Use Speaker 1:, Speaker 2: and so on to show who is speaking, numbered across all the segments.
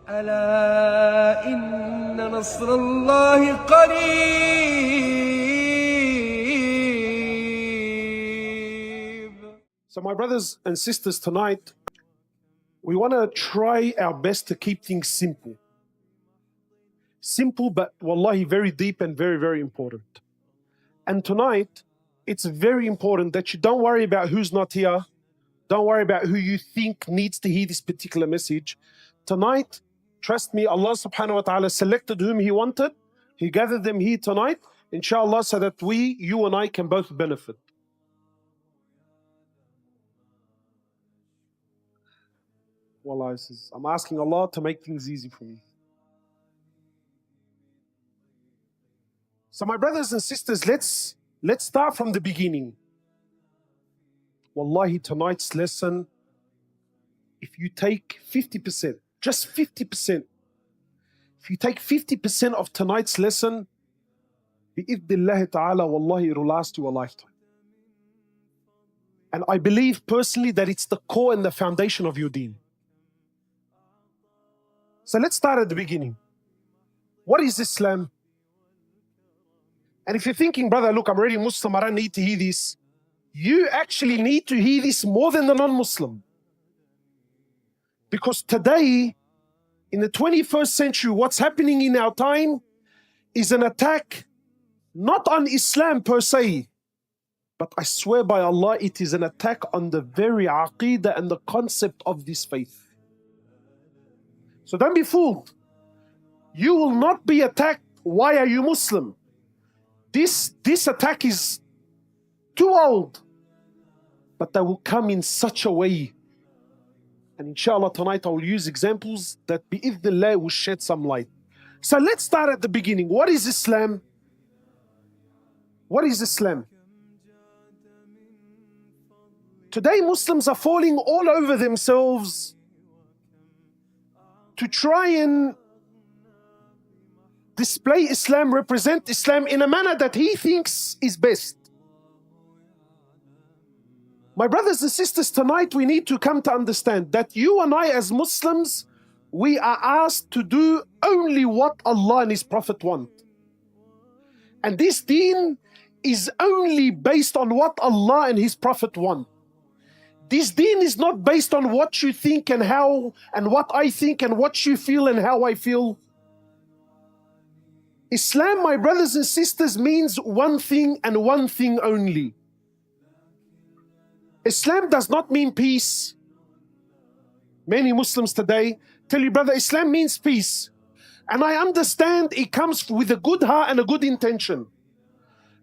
Speaker 1: ألا إن نصر الله قريب.
Speaker 2: So my brothers and sisters, tonight, we want to try our best to keep things simple. Simple, but wallahi, very deep and very, very important. And tonight, it's very important that you don't worry about who's not here. Don't worry about who you think needs to hear this particular message. Tonight, trust me, Allah subhanahu wa ta'ala selected whom He wanted. He gathered them here tonight, inshallah, so that we, you and I, can both benefit. Wallah, I'm asking Allah to make things easy for me. So my brothers and sisters, let's start from the beginning. Wallahi, tonight's lesson, if you take 50%, just 50%, if you take 50% of tonight's lesson, bi'idhnillahi ta'ala, wallahi, it will last you a lifetime. And I believe personally that it's the core and the foundation of your deen. So let's start at the beginning. What is Islam? And if you're thinking, brother, look, I'm already Muslim, I don't need to hear this. You actually need to hear this more than the non-Muslim. Because today, in the 21st century, what's happening in our time is an attack not on Islam per se, but I swear by Allah, it is an attack on the very aqidah and the concept of this faith. So don't be fooled. You will not be attacked. Why are you Muslim? This attack is too old, but they will come in such a way. And inshallah tonight I will use examples that bi'idhnillah will shed some light. So let's start at the beginning. What is Islam? What is Islam? Today Muslims are falling all over themselves to try and display Islam, represent Islam in a manner that he thinks is best. My brothers and sisters, tonight we need to come to understand that you and I as Muslims, we are asked to do only what Allah and His Prophet want. And this deen is only based on what Allah and His Prophet want. This deen is not based on what you think and how, and what I think and what you feel and how I feel. Islam, my brothers and sisters, means one thing and one thing only. Islam does not mean peace. Many Muslims today tell you, brother, Islam means peace. And I understand it comes with a good heart and a good intention.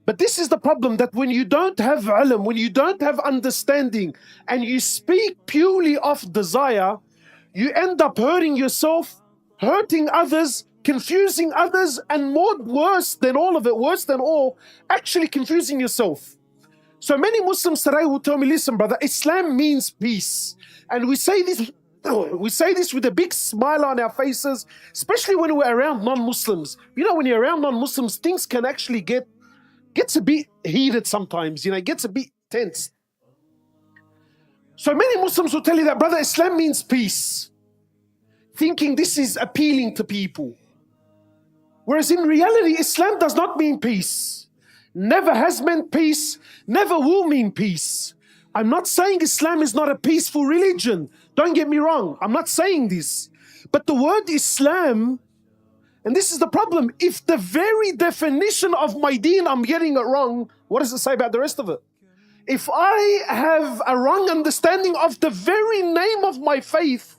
Speaker 2: But this is the problem, that when you don't have ilm, when you don't have understanding, and you speak purely of desire, you end up hurting yourself, hurting others, confusing others, and worse than all of it, worse than all, actually confusing yourself. So many Muslims today will tell me, listen, brother, Islam means peace. And we say this with a big smile on our faces, especially when we're around non-Muslims. You know, when you're around non-Muslims, things can actually gets a bit heated sometimes, you know, it gets a bit tense. So many Muslims will tell you that, brother, Islam means peace, thinking this is appealing to people. Whereas in reality, Islam does not mean peace. Never has meant peace, never will mean peace. I'm not saying Islam is not a peaceful religion. Don't get me wrong, I'm not saying this. But the word Islam, and this is the problem, if the very definition of my deen I'm getting it wrong, what does it say about the rest of it? If I have a wrong understanding of the very name of my faith,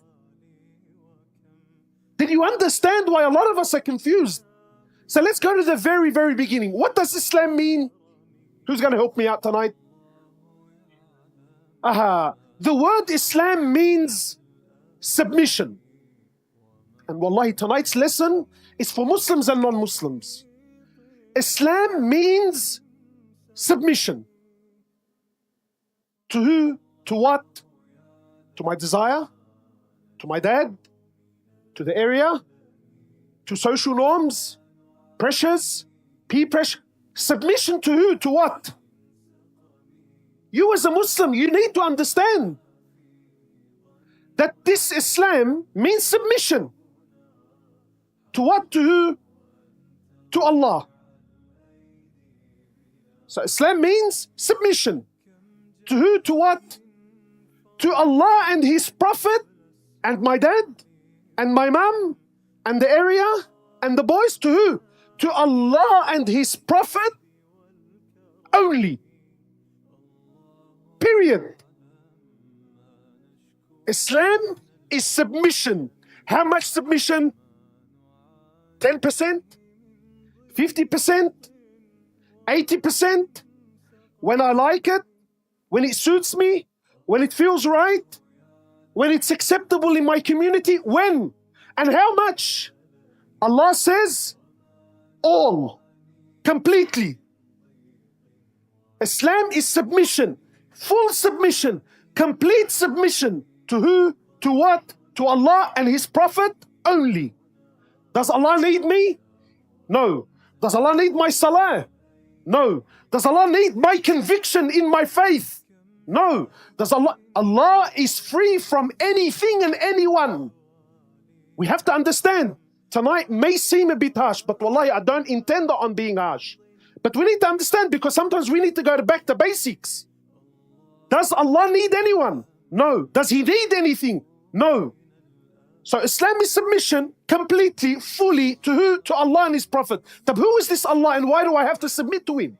Speaker 2: then you understand why a lot of us are confused. So let's go to the very, very beginning. What does Islam mean? Who's going to help me out tonight? The word Islam means submission. And wallahi, tonight's lesson is for Muslims and non-Muslims. Islam means submission. To who? To what? To my desire? To my dad? To the area? To social norms? Pressures? Peer pressure? Submission to who? To what? You as a Muslim, you need to understand that this Islam means submission. To what? To who? To Allah. So Islam means submission. To who? To what? To Allah and His Prophet and my dad and my mom and the area and the boys. To who? To Allah and His Prophet only. Period. Islam is submission. How much submission? 10%? 50%? 80%? When I like it? When it suits me? When it feels right? When it's acceptable in my community? When? And how much? Allah says, all. Completely. Islam is submission. Full submission. Complete submission. To who? To what? To Allah and His Prophet only. Does Allah need me? No. Does Allah need my salah? No. Does Allah need my conviction in my faith? No. Does Allah is free from anything and anyone. We have to understand. Tonight may seem a bit harsh, but wallahi, I don't intend on being harsh. But we need to understand, because sometimes we need to go back to basics. Does Allah need anyone? No. Does He need anything? No. So Islam is submission completely, fully to who? To Allah and His Prophet. But who is this Allah and why do I have to submit to Him?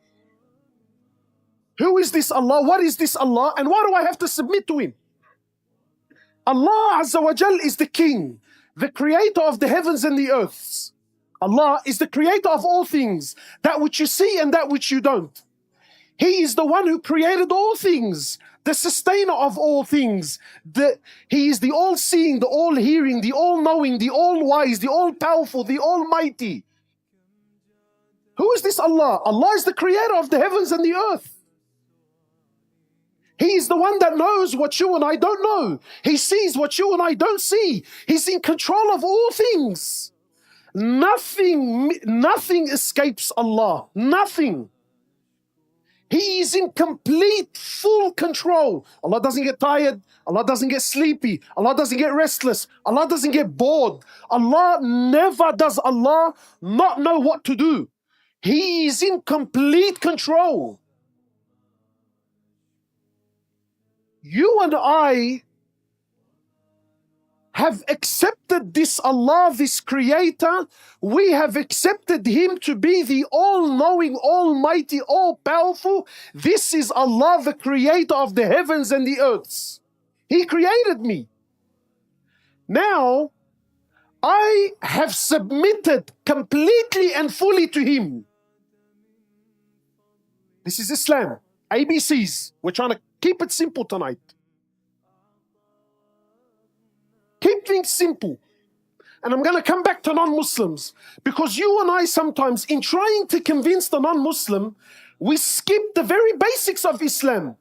Speaker 2: Who is this Allah? What is this Allah? And why do I have to submit to Him? Allah Azza wa Jal is the King, the creator of the heavens and the earths. Allah is the creator of all things, that which you see and that which you don't. He is the one who created all things, the sustainer of all things. He is the all-seeing, the all-hearing, the all-knowing, the all-wise, the all-powerful, the almighty. Who is this Allah? Allah is the creator of the heavens and the earth. He is the one that knows what you and I don't know. He sees what you and I don't see. He's in control of all things. Nothing escapes Allah. Nothing. He is in complete, full control. Allah doesn't get tired. Allah doesn't get sleepy. Allah doesn't get restless. Allah doesn't get bored. Allah never does Allah not know what to do. He is in complete control. You and I have accepted this Allah, this creator. We have accepted Him to be the all-knowing, almighty, all-powerful. This is Allah, the creator of the heavens and the earths. He created me. Now, I have submitted completely and fully to Him. This is Islam. ABCs. We're trying to keep it simple tonight. Keep things simple. And I'm going to come back to non-Muslims, because you and I sometimes, in trying to convince the non-Muslim, we skip the very basics of Islam.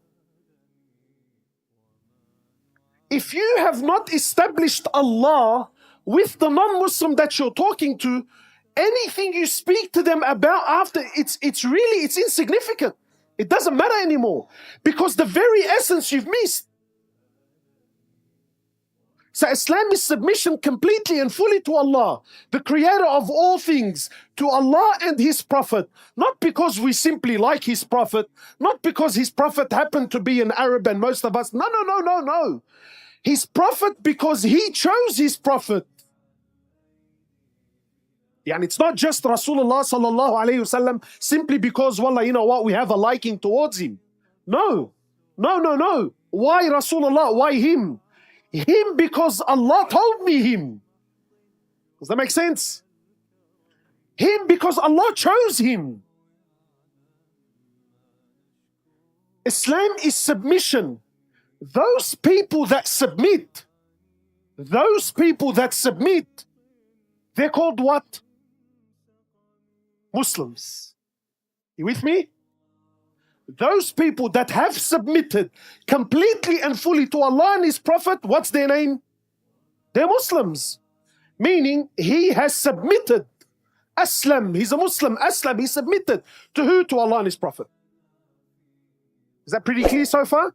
Speaker 2: If you have not established Allah with the non-Muslim that you're talking to, anything you speak to them about after, it's insignificant. It doesn't matter anymore, because the very essence you've missed. So Islam is submission completely and fully to Allah, the creator of all things, to Allah and His Prophet. Not because we simply like His Prophet, not because His Prophet happened to be an Arab and most of us. No. His Prophet because He chose His Prophet. And it's not just Rasulullah sallallahu alayhi wasallam simply because, wallah, you know what, we have a liking towards him. No. Why Rasulullah? Why him? Him because Allah told me him. Does that make sense? Him because Allah chose him. Islam is submission. Those people that submit, they're called what? Muslims. You with me? Those people that have submitted completely and fully to Allah and His Prophet, what's their name? They're Muslims. Meaning, he has submitted. Aslam, he's a Muslim. Aslam, he submitted. To who? To Allah and His Prophet. Is that pretty clear so far?